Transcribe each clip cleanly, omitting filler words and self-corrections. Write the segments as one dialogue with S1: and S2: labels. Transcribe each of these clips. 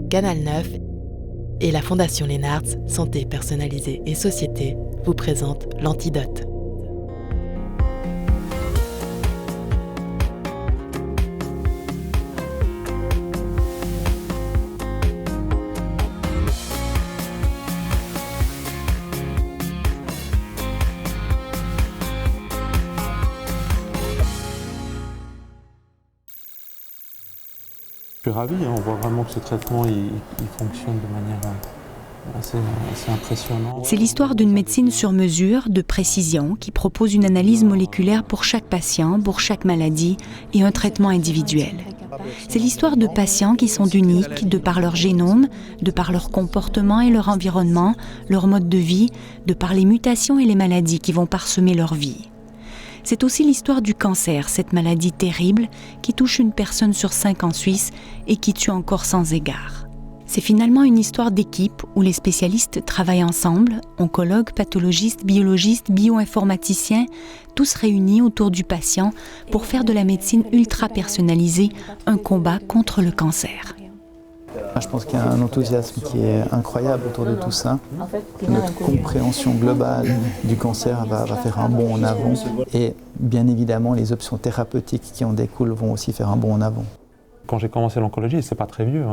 S1: Canal 9 et la Fondation Lennartz, Santé personnalisée et Société, vous présentent l'Antidote.
S2: Je suis ravi, on voit vraiment que ce traitement il fonctionne de manière assez impressionnante.
S3: C'est l'histoire d'une médecine sur mesure, de précision, qui propose une analyse moléculaire pour chaque patient, pour chaque maladie et un traitement individuel. C'est l'histoire de patients qui sont uniques de par leur génome, de par leur comportement et leur environnement, leur mode de vie, de par les mutations et les maladies qui vont parsemer leur vie. C'est aussi l'histoire du cancer, cette maladie terrible qui touche une personne sur 5 en Suisse et qui tue encore sans égard. C'est finalement une histoire d'équipe où les spécialistes travaillent ensemble, oncologues, pathologistes, biologistes, bioinformaticiens, tous réunis autour du patient pour faire de la médecine ultra personnalisée un combat contre le cancer.
S4: Je pense qu'il y a un enthousiasme qui est incroyable autour de tout ça. Notre compréhension globale du cancer va faire un bond en avant. Et bien évidemment, les options thérapeutiques qui en découlent vont aussi faire un bond en avant.
S2: Quand j'ai commencé l'oncologie, c'est pas très vieux.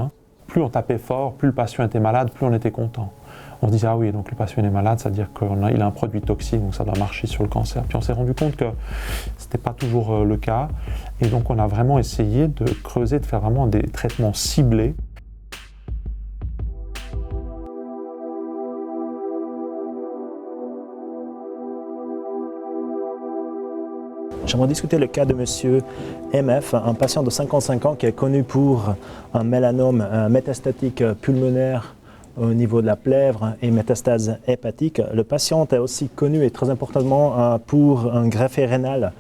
S2: Plus on tapait fort, plus le patient était malade, plus on était content. On se disait, ah oui, donc le patient est malade, c'est-à-dire qu'il a un produit toxique, donc ça doit marcher sur le cancer. Puis on s'est rendu compte que ce n'était pas toujours le cas. Et donc on a vraiment essayé de creuser, de faire vraiment des traitements ciblés.
S5: J'aimerais discuter le cas de M. MF, un patient de 55 ans qui est connu pour un mélanome métastatique pulmonaire au niveau de la plèvre et métastase hépatique. Le patient est aussi connu et très importantement pour un greffé rénal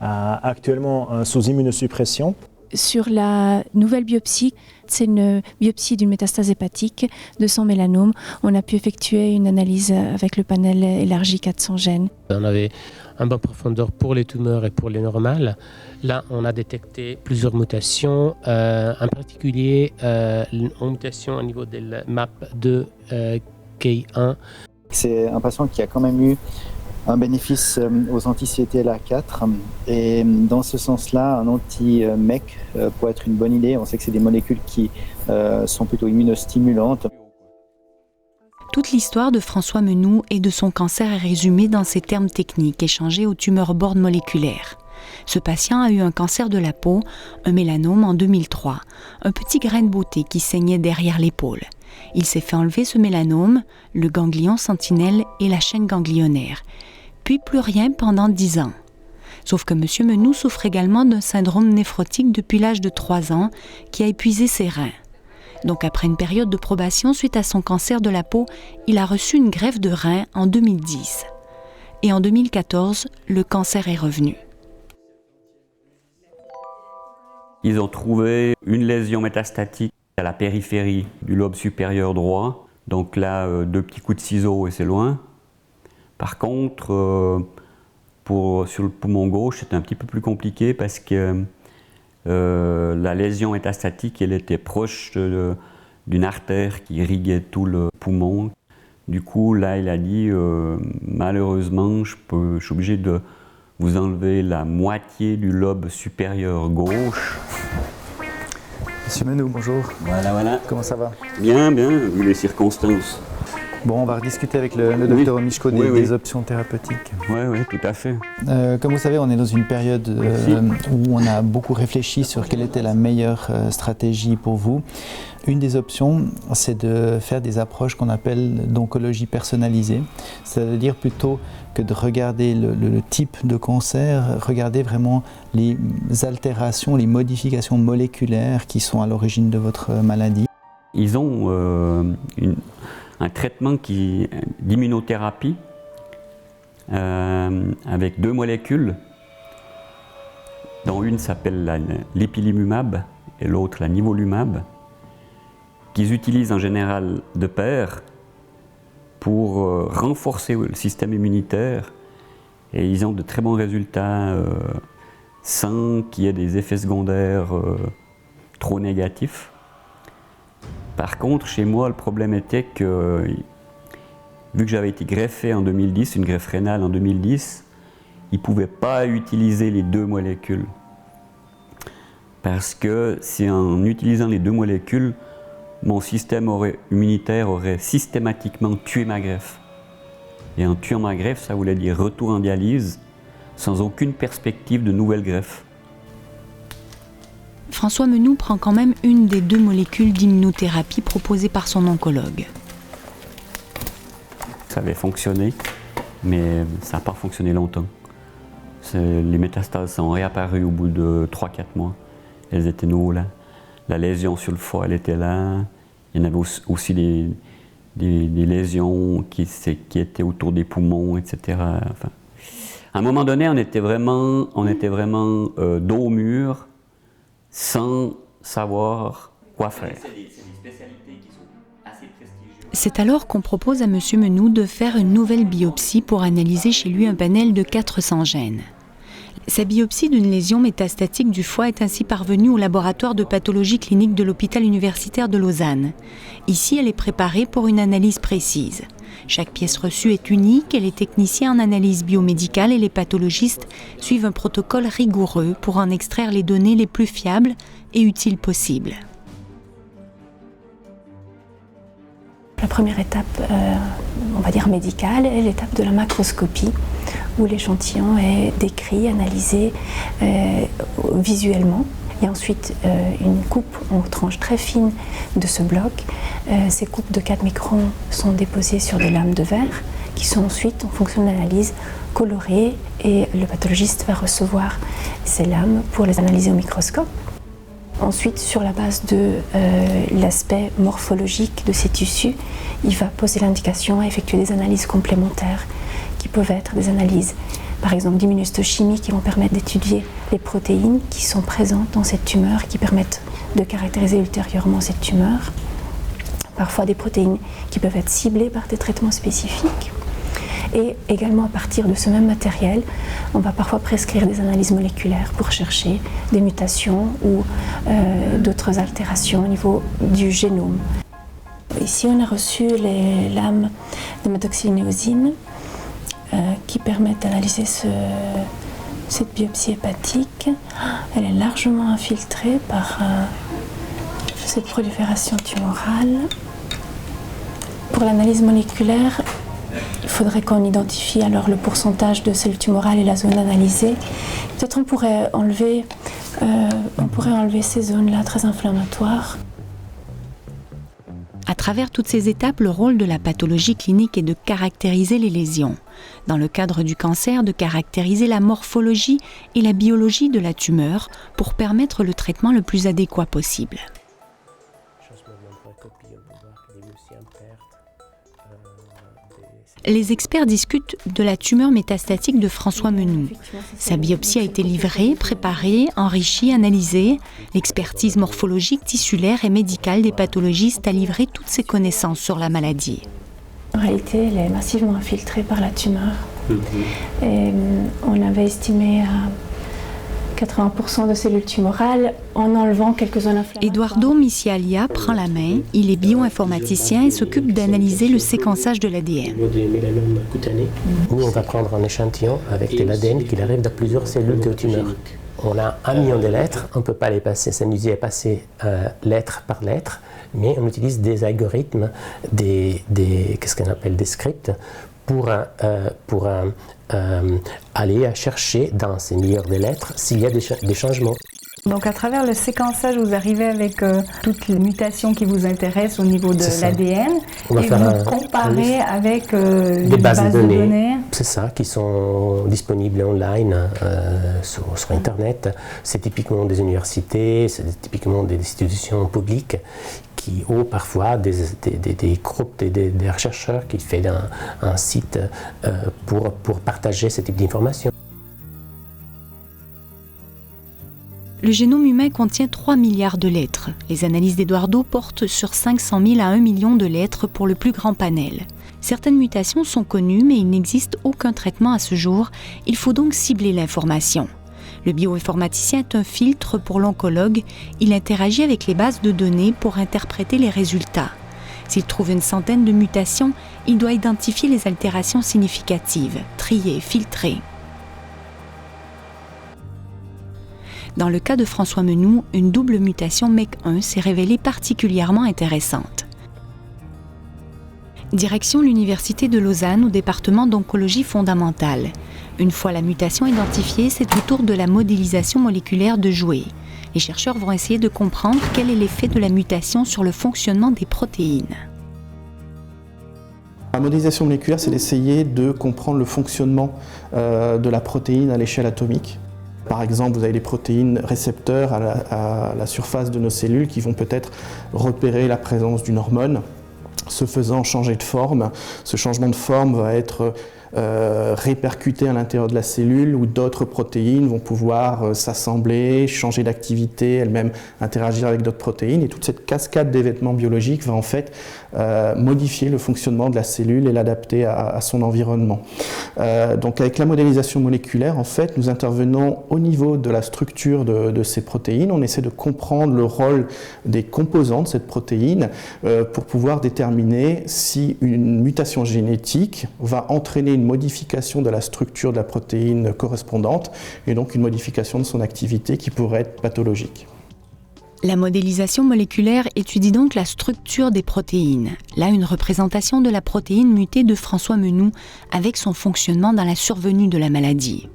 S5: actuellement sous immunosuppression.
S6: Sur la nouvelle biopsie, c'est une biopsie d'une métastase hépatique de son mélanome. On a pu effectuer une analyse avec le panel élargi 400 gènes.
S7: On avait un bon profondeur pour les tumeurs et pour les normales. Là, on a détecté plusieurs mutations, en particulier une mutation au niveau de la MAP2K1. C'est
S4: un patient qui a quand même eu un bénéfice aux anti-CTLA4 et dans ce sens-là, un anti-MEK pourrait être une bonne idée. On sait que c'est des molécules qui sont plutôt immunostimulantes.
S3: Toute l'histoire de François Menou et de son cancer est résumée dans ces termes techniques échangés aux tumeur board moléculaires. Ce patient a eu un cancer de la peau, un mélanome en 2003, un petit grain de beauté qui saignait derrière l'épaule. Il s'est fait enlever ce mélanome, le ganglion sentinelle et la chaîne ganglionnaire. Puis plus rien pendant 10 ans. Sauf que M. Menou souffre également d'un syndrome néphrotique depuis l'âge de 3 ans qui a épuisé ses reins. Donc après une période de probation suite à son cancer de la peau, il a reçu une greffe de rein en 2010. Et en 2014, le cancer est revenu.
S8: Ils ont trouvé une lésion métastatique à la périphérie du lobe supérieur droit. Donc là, 2 petits coups de ciseaux et c'est loin. Par contre, sur le poumon gauche, c'est un petit peu plus compliqué parce que la lésion métastatique, elle était proche d'une artère qui irriguait tout le poumon. Du coup, là, il a dit, malheureusement, je suis obligé de vous enlever la moitié du lobe supérieur gauche.
S4: Monsieur Menou, bonjour.
S8: Voilà.
S4: Comment ça va?
S8: Bien, vu les circonstances.
S4: Bon, on va rediscuter avec le docteur Michko des options thérapeutiques.
S8: Oui, tout à fait.
S4: Comme vous savez, on est dans une période où on a beaucoup réfléchi sur quelle était la meilleure stratégie pour vous. Une des options, c'est de faire des approches qu'on appelle d'oncologie personnalisée. C'est-à-dire plutôt que de regarder le type de cancer, regarder vraiment les altérations, les modifications moléculaires qui sont à l'origine de votre maladie.
S8: Ils ont un traitement d'immunothérapie avec 2 molécules, dont une s'appelle l'ipilimumab et l'autre la nivolumab, qu'ils utilisent en général de pair pour renforcer le système immunitaire, et ils ont de très bons résultats sans qu'il y ait des effets secondaires trop négatif. Par contre, chez moi, le problème était que, vu que j'avais été greffé en 2010, une greffe rénale en 2010, ils ne pouvaient pas utiliser les 2 molécules. Parce que c'est en utilisant les 2 molécules, mon système immunitaire aurait systématiquement tué ma greffe. Et en tuant ma greffe, ça voulait dire retour en dialyse, sans aucune perspective de nouvelle greffe.
S3: François Menou prend quand même une des 2 molécules d'immunothérapie proposées par son oncologue.
S8: Ça avait fonctionné, mais ça n'a pas fonctionné longtemps. Les métastases sont réapparues au bout de 3-4 mois. Elles étaient nouveau là. La lésion sur le foie, elle était là. Il y en avait aussi des lésions qui étaient autour des poumons, etc. Enfin, à un moment donné, on était vraiment dos au mur, sans savoir quoi faire.
S3: C'est alors qu'on propose à M. Menou de faire une nouvelle biopsie pour analyser chez lui un panel de 400 gènes. Sa biopsie d'une lésion métastatique du foie est ainsi parvenue au laboratoire de pathologie clinique de l'hôpital universitaire de Lausanne. Ici, elle est préparée pour une analyse précise. Chaque pièce reçue est unique et les techniciens en analyse biomédicale et les pathologistes suivent un protocole rigoureux pour en extraire les données les plus fiables et utiles possibles.
S6: La première étape, on va dire médicale, est l'étape de la macroscopie, où l'échantillon est décrit, analysé visuellement. Et ensuite, une coupe en tranches très fines de ce bloc. Ces coupes de 4 microns sont déposées sur des lames de verre, qui sont ensuite, en fonction de l'analyse, colorées, et le pathologiste va recevoir ces lames pour les analyser au microscope. Ensuite, sur la base de l'aspect morphologique de ces tissus, il va poser l'indication à effectuer des analyses complémentaires qui peuvent être des analyses, par exemple d'immunohistochimie, qui vont permettre d'étudier les protéines qui sont présentes dans cette tumeur, qui permettent de caractériser ultérieurement cette tumeur. Parfois des protéines qui peuvent être ciblées par des traitements spécifiques. Et également à partir de ce même matériel, on va parfois prescrire des analyses moléculaires pour chercher des mutations ou d'autres altérations au niveau du génome. Ici, on a reçu les lames de méthoxylénosine qui permettent d'analyser cette biopsie hépatique. Elle est largement infiltrée par cette prolifération tumorale. Pour l'analyse moléculaire, il faudrait qu'on identifie alors le pourcentage de cellules tumorales et la zone analysée. Peut-être on pourrait enlever ces zones-là très inflammatoires.
S3: À travers toutes ces étapes, le rôle de la pathologie clinique est de caractériser les lésions. Dans le cadre du cancer, de caractériser la morphologie et la biologie de la tumeur pour permettre le traitement le plus adéquat possible. Les experts discutent de la tumeur métastatique de François Menou. Sa biopsie a été livrée, préparée, enrichie, analysée. L'expertise morphologique, tissulaire et médicale des pathologistes a livré toutes ses connaissances sur la maladie.
S6: En réalité, elle est massivement infiltrée par la tumeur. Et on avait estimé à 80% de cellules tumorales en enlevant quelques zones inflammatoires.
S3: Eduardo Misialia prend la main. Il est bioinformaticien et s'occupe d'analyser le séquençage de l'ADN.
S7: Nous, on va prendre un échantillon avec de l'ADN qui arrive dans plusieurs cellules de tumeur. On a 1 million de lettres, on ne peut pas les s'amuser à passer lettre par lettre, mais on utilise des algorithmes, qu'est-ce qu'on appelle des scripts, pour aller chercher dans ces milliards de lettres s'il y a des changements.
S9: Donc à travers le séquençage, vous arrivez avec toutes les mutations qui vous intéressent au niveau de l'ADN et vous comparez avec des bases de données.
S7: C'est ça, qui sont disponibles online sur Internet. C'est typiquement des universités, c'est typiquement des institutions publiques qui ont parfois des groupes, des chercheurs qui font un site pour partager ce type d'informations.
S3: Le génome humain contient 3 milliards de lettres. Les analyses d'Eduardo portent sur 500 000 à 1 million de lettres pour le plus grand panel. Certaines mutations sont connues, mais il n'existe aucun traitement à ce jour. Il faut donc cibler l'information. Le bioinformaticien est un filtre pour l'oncologue. Il interagit avec les bases de données pour interpréter les résultats. S'il trouve une centaine de mutations, il doit identifier les altérations significatives, trier, filtrer. Dans le cas de François Menou, une double mutation MEC1 s'est révélée particulièrement intéressante. Direction l'Université de Lausanne au département d'oncologie fondamentale. Une fois la mutation identifiée, c'est au tour de la modélisation moléculaire de jouer. Les chercheurs vont essayer de comprendre quel est l'effet de la mutation sur le fonctionnement des protéines.
S10: La modélisation moléculaire, c'est d'essayer de comprendre le fonctionnement de la protéine à l'échelle atomique. Par exemple, vous avez des protéines récepteurs à la surface de nos cellules qui vont peut-être repérer la présence d'une hormone. Ce faisant, changer de forme. Ce changement de forme va être répercuté à l'intérieur de la cellule où d'autres protéines vont pouvoir s'assembler, changer d'activité, elles-mêmes interagir avec d'autres protéines. Et toute cette cascade d'événements biologiques va en fait modifier le fonctionnement de la cellule et l'adapter à son environnement. Donc avec la modélisation moléculaire, en fait, nous intervenons au niveau de la structure de ces protéines. On essaie de comprendre le rôle des composants de cette protéine pour pouvoir déterminer si une mutation génétique va entraîner une modification de la structure de la protéine correspondante et donc une modification de son activité qui pourrait être pathologique.
S3: La modélisation moléculaire étudie donc la structure des protéines. Là, une représentation de la protéine mutée de François Menou avec son fonctionnement dans la survenue de la maladie.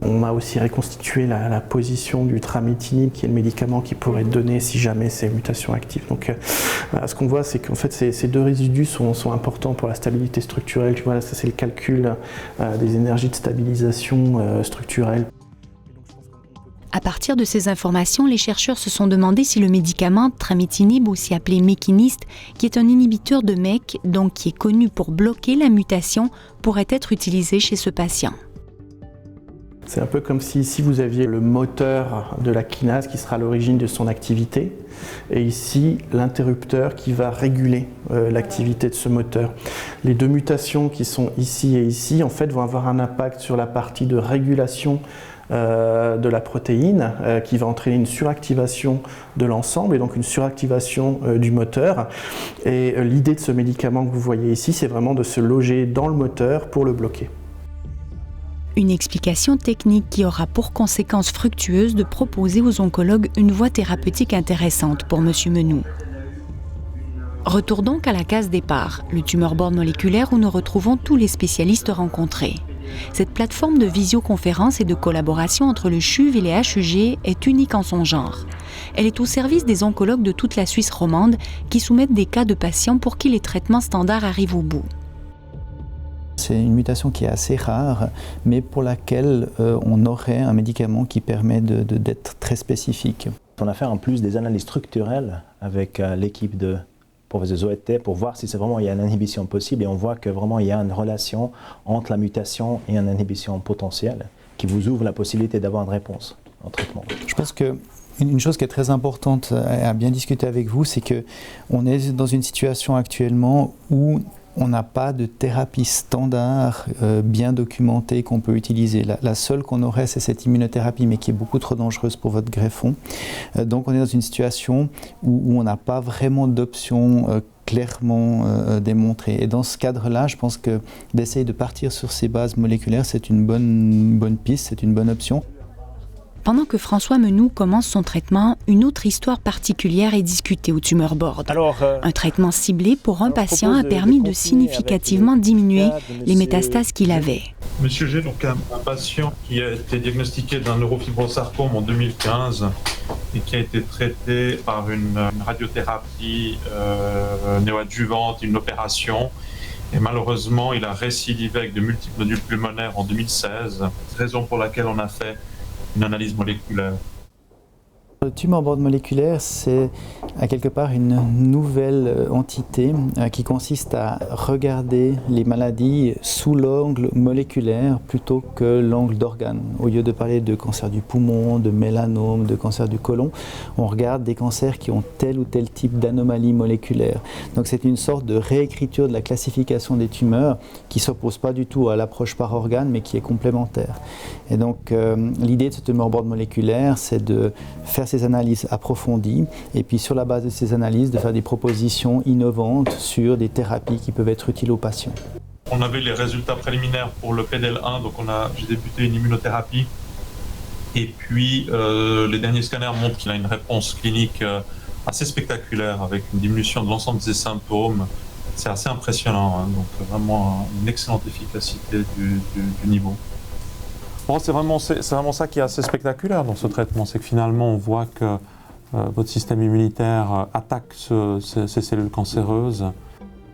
S10: On a aussi reconstitué la position du tramitinib, qui est le médicament qui pourrait être donné si jamais c'est une mutation active. Donc, ce qu'on voit, c'est qu'en fait, ces deux résidus sont importants pour la stabilité structurelle. Tu vois, ça, c'est le calcul des énergies de stabilisation structurelle.
S3: À partir de ces informations, les chercheurs se sont demandé si le médicament tramitinib, aussi appelé mékiniste, qui est un inhibiteur de MEK, donc qui est connu pour bloquer la mutation, pourrait être utilisé chez ce patient.
S10: C'est un peu comme si ici vous aviez le moteur de la kinase qui sera à l'origine de son activité et ici l'interrupteur qui va réguler l'activité de ce moteur. Les deux mutations qui sont ici et ici en fait vont avoir un impact sur la partie de régulation de la protéine qui va entraîner une suractivation de l'ensemble et donc une suractivation du moteur. Et l'idée de ce médicament que vous voyez ici, c'est vraiment de se loger dans le moteur pour le bloquer.
S3: Une explication technique qui aura pour conséquence fructueuse de proposer aux oncologues une voie thérapeutique intéressante pour M. Menou. Retour donc à la case départ, le tumeur board moléculaire où nous retrouvons tous les spécialistes rencontrés. Cette plateforme de visioconférence et de collaboration entre le CHUV et les HUG est unique en son genre. Elle est au service des oncologues de toute la Suisse romande qui soumettent des cas de patients pour qui les traitements standards arrivent au bout.
S4: C'est une mutation qui est assez rare, mais pour laquelle on aurait un médicament qui permet d'être très spécifique.
S5: On a fait en plus des analyses structurelles avec l'équipe de professeur Zoete pour voir si c'est vraiment il y a une inhibition possible et on voit que vraiment il y a une relation entre la mutation et une inhibition potentielle qui vous ouvre la possibilité d'avoir une réponse en traitement.
S4: Je pense que une chose qui est très importante à bien discuter avec vous, c'est qu'on est dans une situation actuellement où on n'a pas de thérapie standard bien documentée qu'on peut utiliser. La seule qu'on aurait, c'est cette immunothérapie, mais qui est beaucoup trop dangereuse pour votre greffon. Donc on est dans une situation où on n'a pas vraiment d'options clairement démontrées. Et dans ce cadre-là, je pense que d'essayer de partir sur ces bases moléculaires, c'est une bonne piste, c'est une bonne option.
S3: Pendant que François Menou commence son traitement, une autre histoire particulière est discutée au tumeur board. Un traitement ciblé pour un patient a permis de significativement diminuer les métastases qu'il avait.
S11: Monsieur G, donc un patient qui a été diagnostiqué d'un neurofibrosarcome en 2015 et qui a été traité par une radiothérapie néoadjuvante, une opération. Et malheureusement, il a récidivé avec de multiples nodules pulmonaires en 2016. C'est la raison pour laquelle on a fait une analyse moléculaire.
S4: Le tumeur board moléculaire, c'est à quelque part une nouvelle entité qui consiste à regarder les maladies sous l'angle moléculaire plutôt que l'angle d'organe. Au lieu de parler de cancer du poumon, de mélanome, de cancer du côlon, on regarde des cancers qui ont tel ou tel type d'anomalie moléculaire. Donc c'est une sorte de réécriture de la classification des tumeurs qui ne s'oppose pas du tout à l'approche par organe, mais qui est complémentaire. Et donc l'idée de ce tumeur board moléculaire, c'est de faire ces analyses approfondies et puis sur la base de ces analyses de faire des propositions innovantes sur des thérapies qui peuvent être utiles aux patients.
S11: On avait les résultats préliminaires pour le PDL1, donc j'ai débuté une immunothérapie et puis les derniers scanners montrent qu'il a une réponse clinique assez spectaculaire avec une diminution de l'ensemble de ses symptômes. C'est assez impressionnant, hein, donc vraiment une excellente efficacité du niveau.
S2: Bon, c'est vraiment ça qui est assez spectaculaire dans ce traitement, c'est que finalement on voit que votre système immunitaire attaque ces cellules cancéreuses.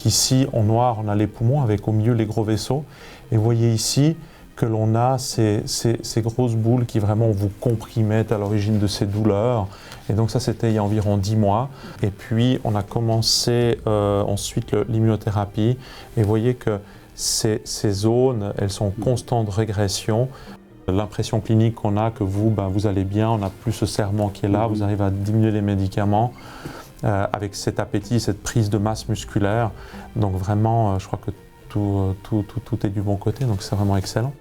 S2: Ici, en noir, on a les poumons avec au milieu les gros vaisseaux. Et vous voyez ici que l'on a ces grosses boules qui vraiment vous comprimaient à l'origine de ces douleurs. Et donc ça, c'était il y a environ 10 mois. Et puis, on a commencé ensuite l'immunothérapie. Et vous voyez que ces zones, elles sont en constante régression. L'impression clinique qu'on a que vous allez bien, on n'a plus ce serrement qui est là, vous arrivez à diminuer les médicaments avec cet appétit, cette prise de masse musculaire. Donc vraiment, je crois que tout est du bon côté, donc c'est vraiment excellent.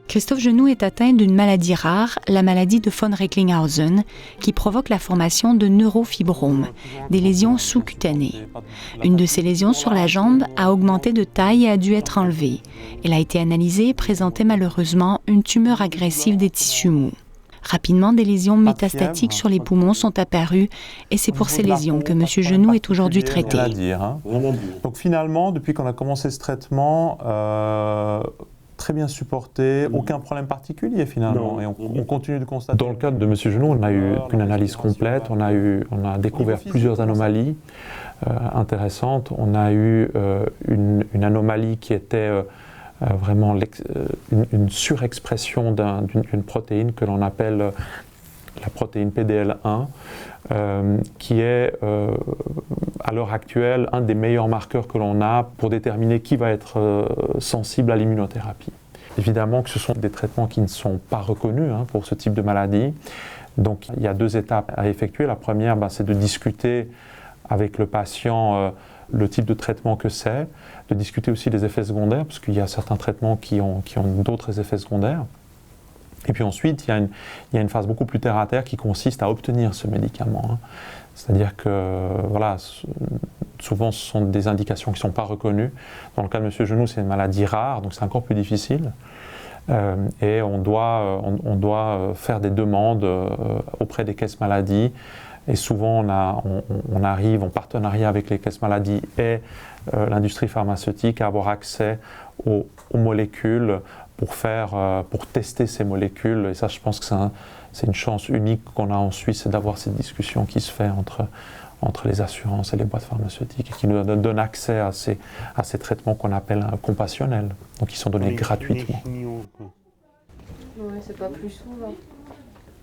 S3: Christophe Genoux est atteint d'une maladie rare, la maladie de von Recklinghausen, qui provoque la formation de neurofibromes, des lésions sous-cutanées. Une de ces lésions sur la jambe a augmenté de taille et a dû être enlevée. Elle a été analysée et présentait malheureusement une tumeur agressive des tissus mous. Rapidement, des lésions métastatiques sur les poumons sont apparues et c'est pour ces lésions que M. Genoux est aujourd'hui traité.
S2: Donc finalement, depuis qu'on a commencé ce traitement, très bien supporté, aucun problème particulier finalement. Et on continue de constater. Dans le cadre de M. Genoux, on a eu une analyse complète, on a découvert plusieurs anomalies intéressantes. On a eu une anomalie qui était vraiment une surexpression d'une protéine que l'on appelle la protéine PDL1, qui est à l'heure actuelle un des meilleurs marqueurs que l'on a pour déterminer qui va être sensible à l'immunothérapie. Évidemment que ce sont des traitements qui ne sont pas reconnus pour ce type de maladie. Donc il y a 2 étapes à effectuer. La première, c'est de discuter avec le patient le type de traitement que c'est, de discuter aussi des effets secondaires, parce qu'il y a certains traitements qui ont d'autres effets secondaires. Et puis ensuite, il y a une phase beaucoup plus terre-à-terre qui consiste à obtenir ce médicament. C'est-à-dire que, voilà, souvent ce sont des indications qui ne sont pas reconnues. Dans le cas de M. Genoux, c'est une maladie rare, donc c'est encore plus difficile. Et on doit faire des demandes auprès des caisses maladies. Et souvent, on arrive en partenariat avec les caisses maladies et l'industrie pharmaceutique à avoir accès aux molécules pour tester ces molécules. Et ça, je pense que c'est une chance unique qu'on a en Suisse, c'est d'avoir cette discussion qui se fait entre les assurances et les boîtes pharmaceutiques et qui nous donne accès à ces traitements qu'on appelle compassionnels, donc qui sont donnés gratuitement.
S12: Ouais, c'est pas plus souvent.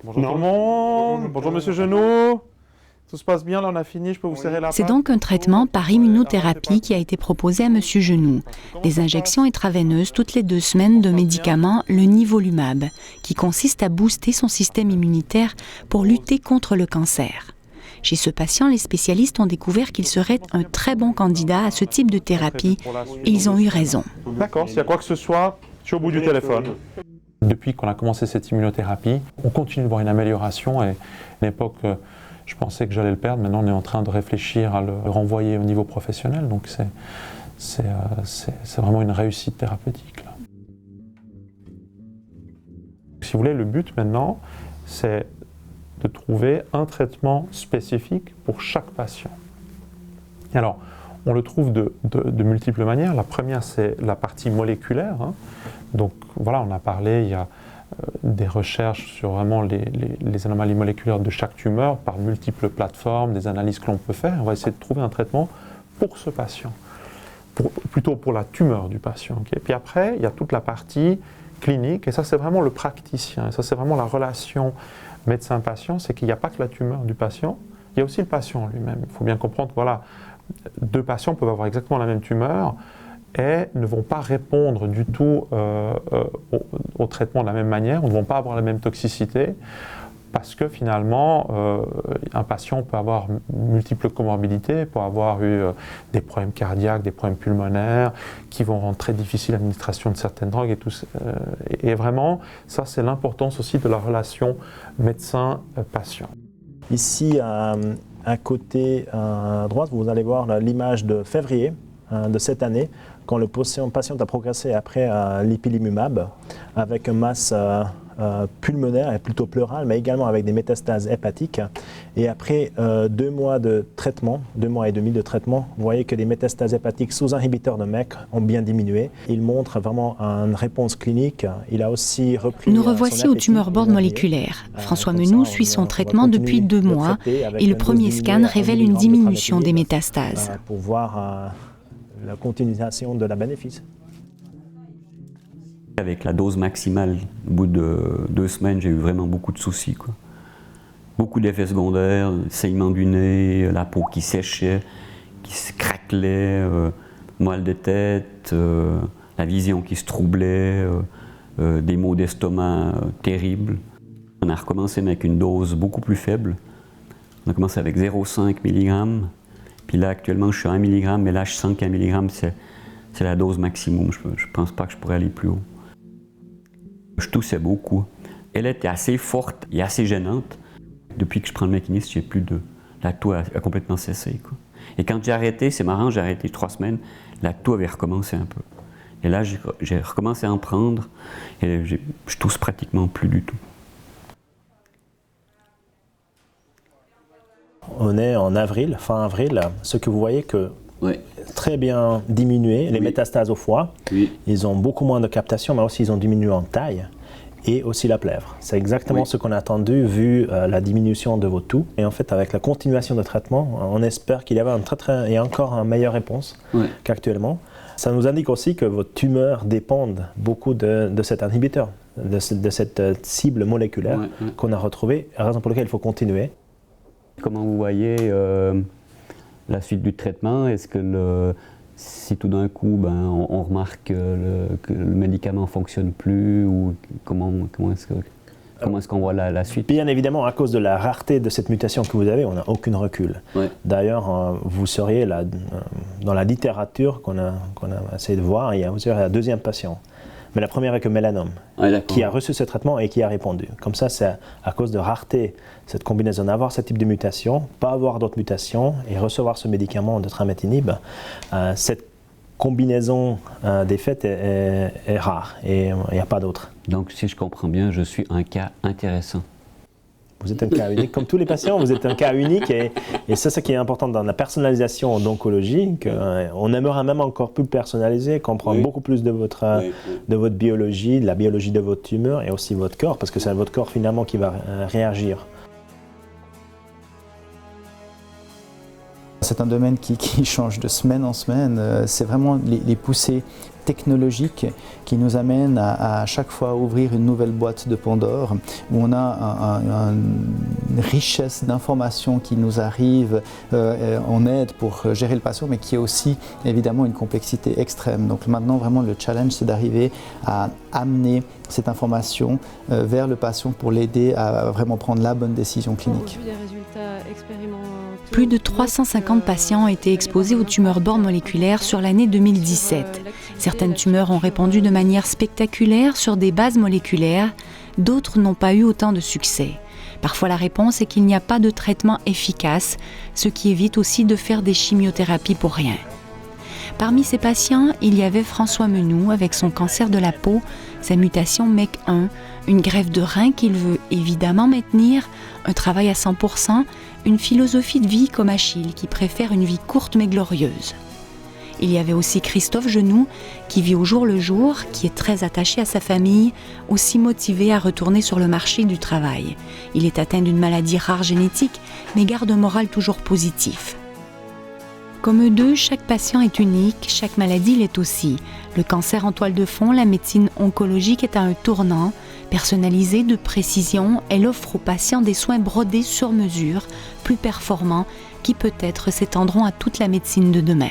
S2: Bonjour tout le monde, bonjour Monsieur Genoux. Tout se passe bien, là on a fini, je peux vous serrer la main.
S3: C'est donc un traitement par immunothérapie qui a été proposé à M. Genoux. Des injections intraveineuses toutes les 2 semaines de médicament, le nivolumab, qui consiste à booster son système immunitaire pour lutter contre le cancer. Chez ce patient, les spécialistes ont découvert qu'il serait un très bon candidat à ce type de thérapie et ils ont eu raison.
S2: D'accord, s'il y a quoi que ce soit, je suis au bout du téléphone. Depuis qu'on a commencé cette immunothérapie, on continue de voir une amélioration et à l'époque, je pensais que j'allais le perdre. Maintenant, on est en train de réfléchir à le renvoyer au niveau professionnel. Donc, c'est vraiment une réussite thérapeutique, là. Si vous voulez, le but maintenant, c'est de trouver un traitement spécifique pour chaque patient. Et alors, on le trouve de multiples manières. La première, c'est la partie moléculaire. Donc, voilà, on a parlé, il y a des recherches sur vraiment les anomalies moléculaires de chaque tumeur par multiples plateformes, des analyses que l'on peut faire. On va essayer de trouver un traitement pour ce patient, plutôt pour la tumeur du patient. Okay. Puis après, il y a toute la partie clinique, et ça c'est vraiment le praticien, et ça c'est vraiment la relation médecin-patient, c'est qu'il n'y a pas que la tumeur du patient, il y a aussi le patient lui-même. Il faut bien comprendre, voilà, 2 patients peuvent avoir exactement la même tumeur et ne vont pas répondre du tout au traitement de la même manière, ou ne vont pas avoir la même toxicité, parce que finalement, un patient peut avoir multiples comorbidités, peut avoir eu des problèmes cardiaques, des problèmes pulmonaires, qui vont rendre très difficile l'administration de certaines drogues et tout. Et vraiment, ça c'est l'importance aussi de la relation médecin-patient.
S5: Ici, à côté à droite, vous allez voir l'image de février de cette année, quand le patient a progressé après l'ipilimumab, avec une masse pulmonaire et plutôt pleurale, mais également avec des métastases hépatiques. Et après 2 mois de traitement, 2 mois et demi de traitement, vous voyez que les métastases hépatiques sous inhibiteur de MEK ont bien diminué. Il montre vraiment une réponse clinique. Il a aussi repris.
S3: Nous revoici au tumeur board moléculaire. François Menou suit son traitement depuis 2 mois et le premier scan révèle une diminution des métastases.
S5: Pour voir la continuation de la bénéfice.
S8: Avec la dose maximale, au bout de 2 semaines, j'ai eu vraiment beaucoup de soucis, quoi. Beaucoup d'effets secondaires, saignement du nez, la peau qui séchait, qui se craquelait, mal de tête, la vision qui se troublait, des maux d'estomac terribles. On a recommencé avec une dose beaucoup plus faible. On a commencé avec 0,5 mg, puis là actuellement je suis à 1 mg, mais là je sens qu'un mg c'est la dose maximum. Je ne pense pas que je pourrais aller plus haut. Je toussais beaucoup. Elle était assez forte et assez gênante. Depuis que je prends le mécanisme, j'ai plus de... La toux a complètement cessé, quoi. Et quand j'ai arrêté, c'est marrant, j'ai arrêté 3 semaines, la toux avait recommencé un peu. Et là, j'ai recommencé à en prendre et je tousse pratiquement plus du tout.
S5: On est en avril, fin avril, ce que vous voyez que très bien diminué, les métastases au foie, ils ont beaucoup moins de captation, mais aussi ils ont diminué en taille et aussi la plèvre. C'est exactement ce qu'on a attendu vu la diminution de vos toux. Et en fait, avec la continuation de traitement, on espère qu'il y avait et encore une meilleure réponse qu'actuellement. Ça nous indique aussi que vos tumeurs dépendent beaucoup de cet inhibiteur, de cette cible moléculaire qu'on a retrouvée, raison pour laquelle il faut continuer.
S8: Comment vous voyez la suite du traitement? Est-ce que si tout d'un coup on remarque que le médicament ne fonctionne plus, ou comment est-ce qu'on voit la suite?
S5: Bien évidemment, à cause de la rareté de cette mutation que vous avez, on n'a aucun recul. D'ailleurs, vous seriez dans la littérature qu'on a essayé de voir, vous serez la 2e patient. Mais la première avec un mélanome, qui a reçu ce traitement et qui a répondu. Comme ça, c'est à cause de rareté, cette combinaison d'avoir ce type de mutation, pas avoir d'autres mutations et recevoir ce médicament de trametinib, cette combinaison des faits est rare et il n'y a pas d'autre.
S8: Donc, si je comprends bien, je suis un cas intéressant.
S5: Vous êtes un cas unique, comme tous les patients, vous êtes un cas unique et c'est ce qui est important dans la personnalisation d'oncologie, qu'on aimerait même encore plus personnaliser, comprendre beaucoup plus de votre biologie, de la biologie de votre tumeur et aussi votre corps, parce que c'est votre corps finalement qui va réagir.
S4: C'est un domaine qui change de semaine en semaine. C'est vraiment les poussées technologiques qui nous amènent à chaque fois ouvrir une nouvelle boîte de Pandore, où on a une richesse d'informations qui nous arrivent en aide pour gérer le patient, mais qui est aussi évidemment une complexité extrême. Donc maintenant vraiment le challenge, c'est d'arriver à amener cette information vers le patient pour l'aider à vraiment prendre la bonne décision clinique.
S3: Plus de 350 patients ont été exposés aux tumeurs board moléculaires sur l'année 2017. Certaines tumeurs ont répondu de manière spectaculaire sur des bases moléculaires, d'autres n'ont pas eu autant de succès. Parfois la réponse est qu'il n'y a pas de traitement efficace, ce qui évite aussi de faire des chimiothérapies pour rien. Parmi ces patients, il y avait François Menou avec son cancer de la peau, sa mutation MEK1, une greffe de rein qu'il veut évidemment maintenir, un travail à 100%, une philosophie de vie comme Achille qui préfère une vie courte mais glorieuse. Il y avait aussi Christophe Genoux qui vit au jour le jour, qui est très attaché à sa famille, aussi motivé à retourner sur le marché du travail. Il est atteint d'une maladie rare génétique mais garde un moral toujours positif. Comme eux deux, chaque patient est unique, chaque maladie l'est aussi. Le cancer en toile de fond, la médecine oncologique est à un tournant. Personnalisée, de précision, elle offre aux patients des soins brodés sur mesure, plus performants, qui peut-être s'étendront à toute la médecine de demain.